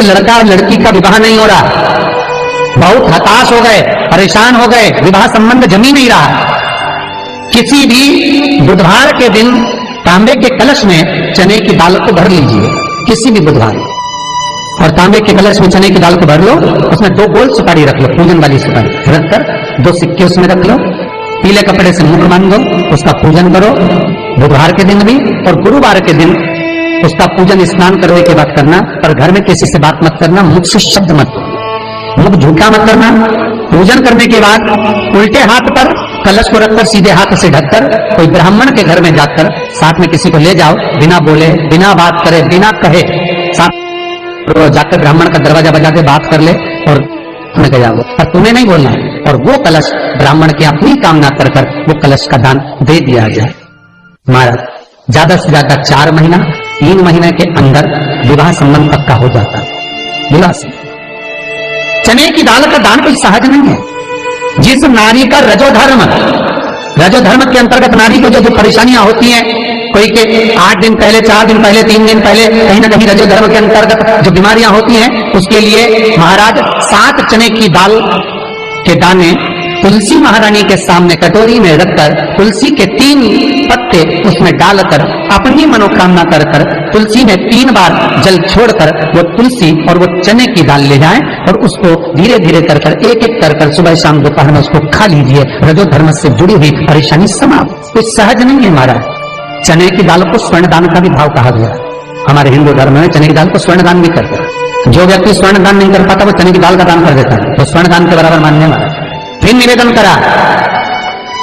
लड़का और लड़की का विवाह नहीं हो रहा, बहुत हताश हो गए, परेशान हो गए, विवाह संबंध जमी नहीं रहा। किसी भी बुधवार के दिन तांबे के कलश में चने की दाल को भर लीजिए, किसी भी बुधवार, और तांबे के कलश में चने की दाल को भर लो, उसमें 2 गोल सुपारी रख लो, पूजन वाली सुपारी रखकर 2 सिक्के उसमें रख लो, पीले कपड़े से मुख बांध दो, उसका पूजन करो बुधवार के दिन भी, और गुरुवार के दिन उसका पूजन स्नान करने के बाद करना। पर घर में किसी से बात मत करना, मुख से शब्द मत, मुख झूठा मत करना। पूजन करने के बाद उल्टे हाथ पर कलश को रखकर सीधे हाथ से ढककर कोई ब्राह्मण के घर में जाकर साथ में किसी को ले जाओ, बिना बोले, बिना बात करे, बिना कहे, साथ जाकर ब्राह्मण का दरवाजा बजा के बात कर ले और तुम्हें जाओ, पर तुम्हें नहीं बोलना है। और वो कलश ब्राह्मण की अपनी कामना कर कर वो कलश का दान दे दिया जाए। महाराज ज्यादा से ज्यादा 4 महीना 3 महीने के अंदर विवाह संबंध पक्का हो जाता है। विवाह से चने की दाल का दान कोई सहज नहीं है। जिस नारी का रजोधर्म के अंतर्गत नारी को जो परेशानियां होती हैं, कोई के 8 दिन पहले, 4 दिन पहले, 3 दिन पहले कहीं ना कहीं रजोधर्म के अंतर्गत जो बीमारियां होती हैं, उसके लिए महाराज 7 चने की दाल के दाने तुलसी महारानी के सामने कटोरी में रखकर तुलसी के 3 पत्ते उसमें डालकर अपनी मनोकामना कर कर तुलसी में 3 बार जल छोड़कर वो तुलसी और वो चने की दाल ले जाएं और उसको धीरे धीरे कर कर एक एक कर कर सुबह शाम दोपहर में उसको खा लीजिए। रजोधर्म से जुड़ी हुई परेशानी समाप्त। कुछ सहज नहीं है महाराज। चने की दाल को स्वर्ण दान का भी भाव कहा गया। हमारे हिंदू धर्म में चने की दाल को स्वर्ण दान भी करते हैं। जो व्यक्ति स्वर्ण दान नहीं कर पाता वो चने की दाल का दान कर देता है, तो स्वर्ण दान के बराबर मानने वाला। फिर निवेदन करा,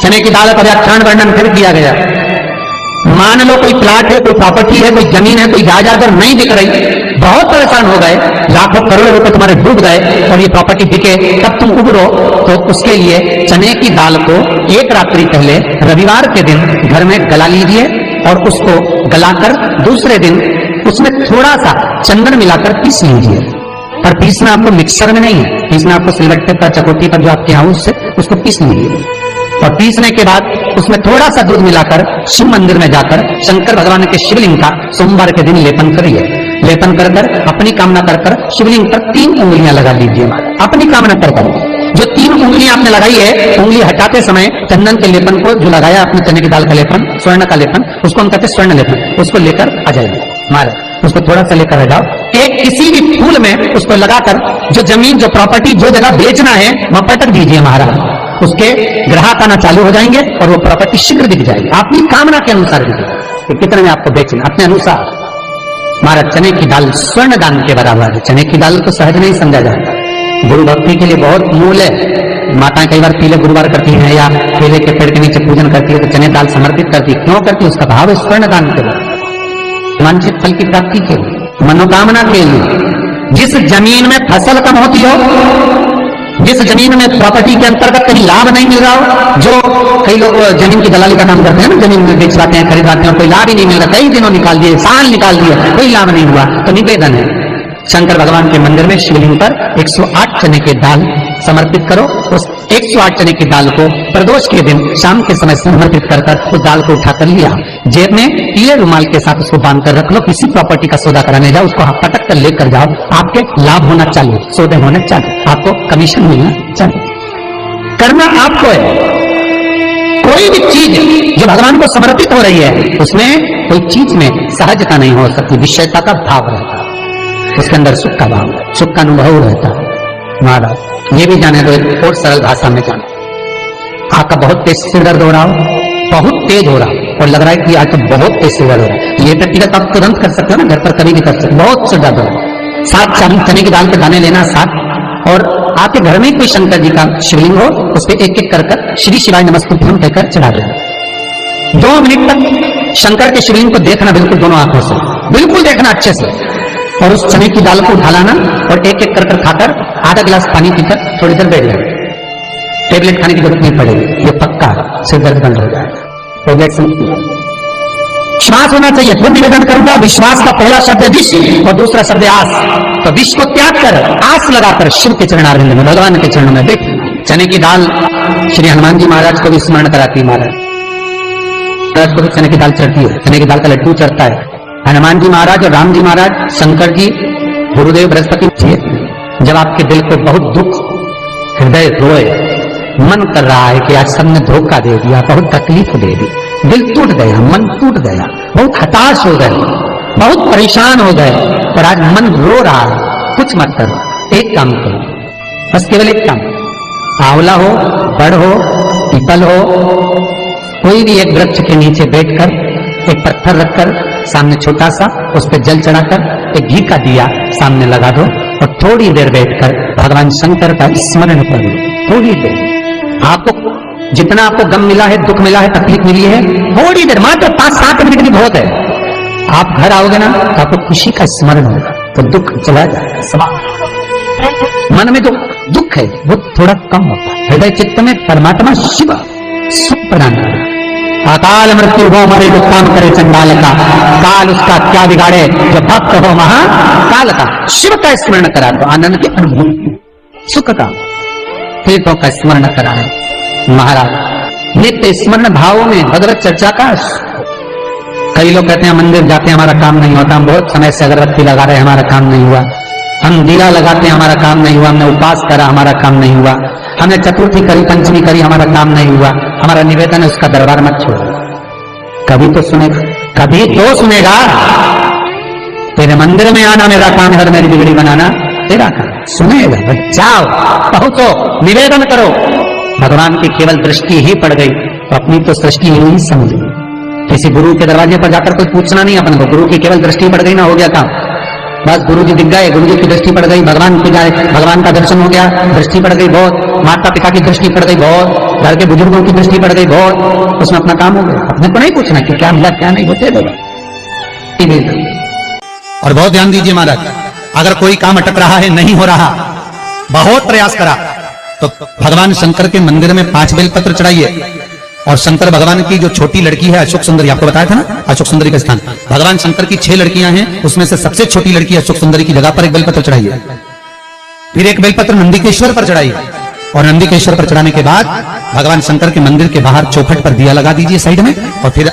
चने की दाल का व्याख्यान वर्णन फिर किया गया। मान लो कोई प्लाट है, कोई प्रॉपर्टी है, कोई जमीन है, कोई जायदाद अगर नहीं बिक रही, बहुत परेशान हो गए, लाखों करोड़ों रुपए तुम्हारे डूब गए और ये प्रॉपर्टी बिके, तब तुम उबरो, तो उसके लिए चने की दाल को 1 रात्रि पहले रविवार के दिन घर में गला लीजिए और उसको गलाकर दूसरे दिन उसमें थोड़ा सा चंदन मिलाकर पीस लीजिए। पर पीसना आपको मिक्सर में नहीं है, पीसना आपको सिलबट्टे पर, चकोटी पर जो आपके यहाँ उससे उसको पीस लीजिए। और पीसने के बाद उसमें थोड़ा सा दूध मिलाकर शिव मंदिर में जाकर शंकर भगवान के शिवलिंग का सोमवार के दिन लेपन करिए। लेपन कर कर अपनी कामना कर कर शिवलिंग पर 3 उंगलियां लगा लीजिए। अपनी कामना कर कर जो 3 उंगलियां आपने लगाई है, उंगली हटाते समय चंदन के लेपन को जो लगाया अपने चने की दाल का लेपन, स्वर्ण का लेपन, उसको हम कहते हैं स्वर्ण लेपन, उसको लेकर आ जाइए। महाराज उसको थोड़ा सा लेकर आ जाओ, एक किसी भी फूल में उसको लगाकर जो जमीन, जो प्रॉपर्टी, जो जगह बेचना है वहां पटक दीजिए महाराज। उसके ग्राहक आना चालू हो जाएंगे और वो प्रॉपर्टी शीघ्र दिख जाएगी, अपनी कामना के अनुसार दिखेगा कि कितने में आपको बेचना, अपने अनुसार। महाराज चने की दाल स्वर्ण दान के बराबर है। चने की दाल को सहज नहीं समझा जाता, गुरु भक्ति के लिए बहुत मूल है। माताएं कई बार पीले गुरुवार करती हैं या केले के पेड़ के नीचे पूजन करती है तो चने दाल समर्पित करती है। क्यों करती है? उसका भाव है स्वर्ण दान के लिए, वांछित फल की प्राप्ति के लिए, मनोकामना के लिए। जिस जमीन में फसल कम होती हो, जिस जमीन में प्रॉपर्टी के अंतर्गत कहीं लाभ नहीं मिल रहा हो, जो कई लोग जमीन की दलाली का काम करते हैं ना, जमीन बेचवाते हैं, खरीदवाते हैं, कोई लाभ ही नहीं मिल रहा, कई दिनों निकाल दिए, साल निकाल दिए, कोई लाभ नहीं हुआ, तो निवेदन है शंकर भगवान के मंदिर में शिवलिंग पर 108 चने के दाल समर्पित करो। उस 108 चने की दाल को प्रदोष के दिन शाम के समय समर्पित कर कर उस दाल को उठाकर लिया, जेब में पीले रुमाल के साथ उसको बांध कर रख लो। किसी प्रॉपर्टी का सौदा कराने जाओ, उसको पटक कर लेकर जाओ, आपके लाभ होना चालू, सौदे होने चालू, आपको कमीशन मिलना चालू। करना आपको है। कोई भी चीज जो भगवान को समर्पित हो रही है उसमें कोई चीज में सहजता नहीं हो सकती, विषयता का भाव रहता है, उसके अंदर सुख का भाव, सुख का अनुभव रहता है। महाराज ये भी जाने दो, एक और सरल भाषा में जानो। आपका बहुत तेज सिर दर्द हो रहा हो, बहुत तेज हो रहा हो और लग रहा है कि आज तो बहुत तेज सिर दर्द हो रहा है, ये तक आप तुरंत कर सकते हो ना, घर पर कभी भी कर सकते हो। बहुत सिर दर्द हो रहा है, 7 चने की दाल के दाने लेना 7, और आपके घर में कोई शंकर जी का शिवलिंग हो, उस पर एक एक कर श्री शिवाय नमस्तुभ्यम कहकर चढ़ा देना। 2 मिनट तक शंकर के शिवलिंग को देखना, बिल्कुल दोनों आंखों से, बिल्कुल देखना अच्छे से, और उस चने की दाल को उठा लाना और एक एक कर खाकर आधा गिलास पानी पीकर थोड़ी देर बैठ जाए। टेबलेट खाने की जरूरत नहीं पड़ेगी, ये पक्का सिर दर्द बंद हो जाएगा। टेबलेट से विश्वास होना चाहिए। फिर निवेदन करूंगा, विश्वास का पहला शब्द विष और दूसरा शब्द आस। तो विष को त्याग कर आस लगाकर शिव के चरणारविंद में, भगवान के चरणों में देख। चने की दाल श्री हनुमान जी महाराज को भी स्मरण कराती है। महाराज को भी चने की दाल चढ़ती है, चने की दाल का लड्डू चढ़ता है। हनुमान जी महाराज और राम जी महाराज शंकर जी गुरुदेव बृहस्पति जी, जब आपके दिल को बहुत दुख, हृदय रोए, मन कर रहा है कि आज सबने धोखा दे दिया, बहुत तकलीफ दे दी, दिल टूट गया, मन टूट गया, बहुत हताश हो गए, बहुत परेशान हो गए, और आज मन रो रहा है, कुछ मत करो, एक काम करो, बस केवल एक काम, आंवला हो, बड़ हो, पीपल हो, कोई भी एक वृक्ष के नीचे बैठकर एक पत्थर रखकर सामने छोटा सा, उस पर जल चढ़ाकर एक घी का दिया सामने लगा दो और थोड़ी देर बैठकर भगवान शंकर का स्मरण कर लो। थोड़ी देर, आपको जितना आपको गम मिला है, दुख मिला है, तकलीफ मिली है, थोड़ी देर, मात्र 5-7 मिनट भी बहुत है। आप घर आओगे ना तो आपको खुशी का स्मरण होगा, तो दुख चला जाएगा, समाप्त। मन में जो दुख है वो थोड़ा कम होता है, हृदय चित्त में परमात्मा शिव सुख प्रदान कर, अकाल मृत्यु हो मरे जो काम करे चंडाल का, काल उसका क्या बिगाड़े जो भक्त हो महाकाल का। शिव का स्मरण करा तो आनंद की अनुभूति, सुख का, तीर्थों का स्मरण करा है महाराज। नित्य स्मरण भावों में भगवत चर्चा का। कई लोग कहते हैं मंदिर जाते हैं हमारा काम नहीं होता, हम बहुत समय से अगरबत्ती लगा रहे हैं हमारा काम नहीं हुआ, हम दिया लगाते हैं हमारा काम नहीं हुआ, हमने उपास करा हमारा काम नहीं हुआ, हमने चतुर्थी करी, पंचमी करी, हमारा काम नहीं हुआ। हमारा निवेदन है उसका दरबार मत छोड़ो, कभी तो सुनेगा, कभी तो सुनेगा। तेरे मंदिर में आना मेरा काम है, मेरी बिगड़ी बनाना तेरा काम, सुनेगा। जाओ, पहुंचो, निवेदन करो। भगवान की केवल दृष्टि ही पड़ गई तो अपनी तो सृष्टि ही समझ ली। किसी गुरु के दरवाजे पर जाकर कोई पूछना नहीं अपन को, गुरु की केवल दृष्टि पड़ गई ना, हो गया काम, बस गुरु जी दिख गए, गुरु जी की दृष्टि पड़ गई, भगवान की जाए, भगवान का दर्शन हो गया, दृष्टि पड़ गई बहुत, माता पिता की दृष्टि पड़ गई बहुत, घर के बुजुर्गों की दृष्टि पड़ गई बहुत, उसमें अपना काम हो गया। अपने को नहीं पूछना कि क्या मिला क्या नहीं, होते देगा। और बहुत ध्यान दीजिए महाराज, अगर कोई काम अटक रहा है, नहीं हो रहा, बहुत प्रयास करा, तो भगवान शंकर के मंदिर में 5 बेलपत्र चढ़ाइए। और शंकर भगवान की जो छोटी लड़की है अशोक सुंदरी, आपको बताया था ना अशोक सुंदरी का स्थान, भगवान शंकर की 6 लड़कियां हैं, उसमें से सबसे छोटी लड़की अशोक सुंदरी की जगह पर एक बेलपत्र चढ़ाइए। फिर एक बेलपत्र नंदीकेश्वर पर चढ़ाइए, और नंदीकेश्वर पर चढ़ाने के बाद भगवान शंकर के मंदिर के बाहर चौखट पर दिया लगा दीजिए साइड में, और फिर